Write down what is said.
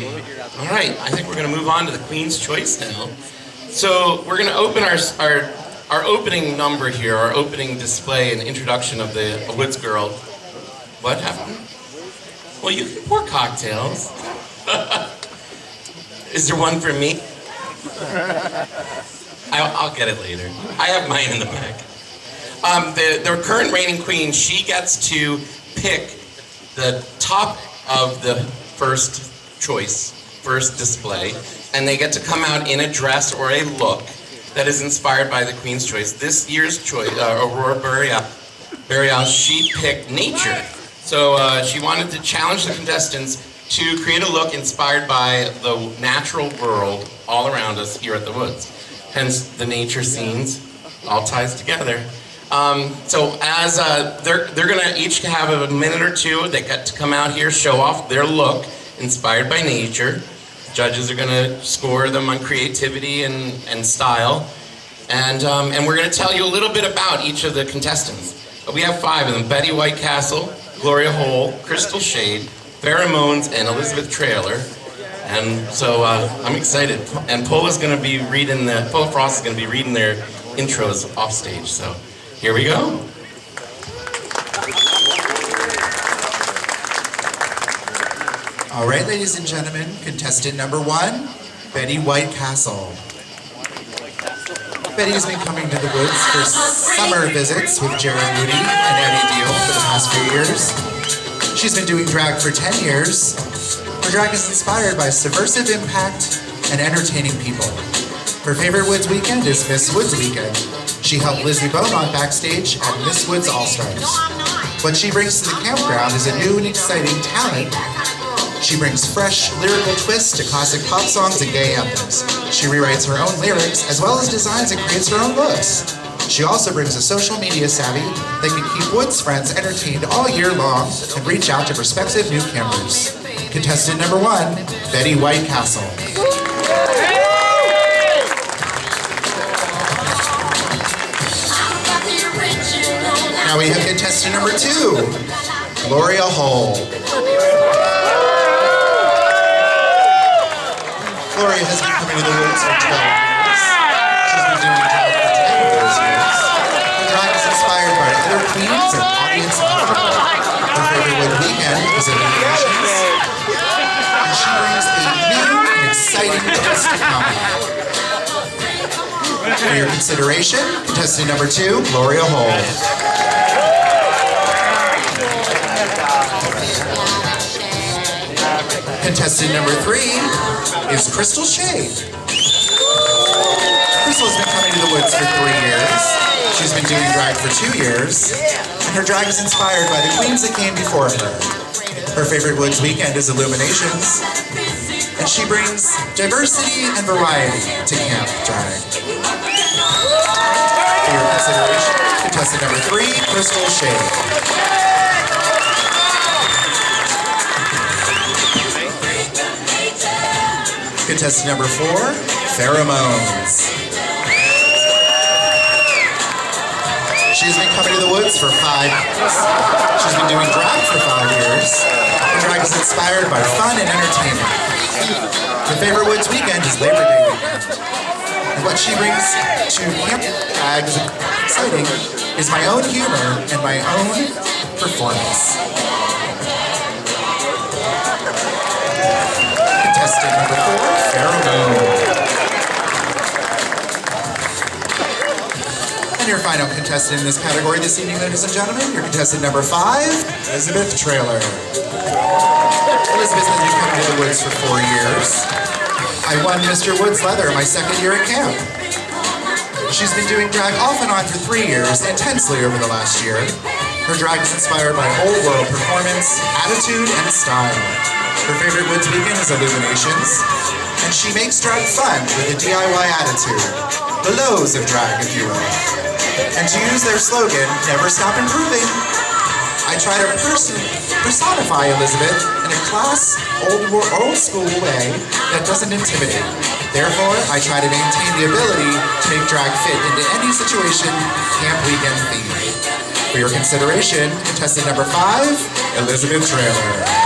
All right, I think we're going to move on to the Queen's Choice now. So we're going to open our opening number here, our opening display and introduction of the Woods Girl. What happened? Well, you can pour cocktails. Is there one for me? I'll get it later. I have mine in the back. The current reigning queen, she gets to pick the top of the first choice, first display, and they get to come out in a dress or a look that is inspired by the Queen's Choice. This year's choice, Aurora Bearealis, she picked nature. So she wanted to challenge the contestants to create a look inspired by the natural world all around us here at the Woods. Hence the nature scenes, all ties together. So as they're gonna each have a minute or two, they get to come out here, show off their look inspired by nature. Judges are gonna score them on creativity and style. And we're gonna tell you a little bit about each of the contestants. We have 5 of them: Betty Whitecastle, Gloria Hole, Crystall Shayde, Farrah Moanes, and Elizabeth Trailer. And so I'm excited. And Paul Frost is gonna be reading their intros off stage. So here we go. All right, ladies and gentlemen, contestant number 1, Betty Whitecastle. Betty has been coming to the Woods for summer visits with Jerry Moody and Eddie Deal for the past few years. She's been doing drag for 10 years. Her drag is inspired by subversive impact and entertaining people. Her favorite Woods weekend is Miss Woods Weekend. She helped Lizzie Beaumont backstage at Miss Woods All-Stars. What she brings to the campground is a new and exciting talent. She brings fresh, lyrical twists to classic pop songs and gay anthems. She rewrites her own lyrics, as well as designs and creates her own looks. She also brings a social media savvy that can keep Woods friends entertained all year long and reach out to prospective new campers. Contestant number 1, Betty Whitecastle. Now we have contestant number 2, Gloria Hole. Gloria has been coming to the Woods for 12 years. She's been doing drag for 10 of those years. Her drag is inspired by other queens and audience memorable. Her favorite Wood weekend is Illuminations. And she brings a new and exciting twist to comedy. For your consideration, contestant number 2, Gloria Hole. Contestant number 3 is Crystall Shayde. Crystall has been coming to the Woods for 3 years. She's been doing drag for 2 years, and her drag is inspired by the queens that came before her. Her favorite Woods weekend is Illuminations, and she brings diversity and variety to camp drag. For your consideration, contestant number 3, Crystall Shayde. Contestant number 4, Farrah Moanes. She's been coming to the Woods for 5 years. She's been doing drag for 5 years. Her drag is inspired by fun and entertainment. Her favorite Woods weekend is Labor Day weekend. And what she brings to camp drag is exciting is my own humor and my own performance. Contestant number 4, Farrah Moanes. And your final contestant in this category this evening, ladies and gentlemen, your contestant number 5, Elizabeth Trailer. Elizabeth has been coming to the Woods for 4 years. I won Mr. Woods Leather my 2nd year at camp. She's been doing drag off and on for 3 years, intensely over the last year. Her drag is inspired by whole world performance, attitude, and style. Her favorite Woods weekend is Illuminations, and she makes drag fun with a DIY attitude. The lows of drag, if you will. And to use their slogan, never stop improving, I try to personify Elizabeth in a class, old school way that doesn't intimidate. Therefore, I try to maintain the ability to make drag fit into any situation, camp weekend themed. For your consideration, contestant number 5, Elizabeth Trailer.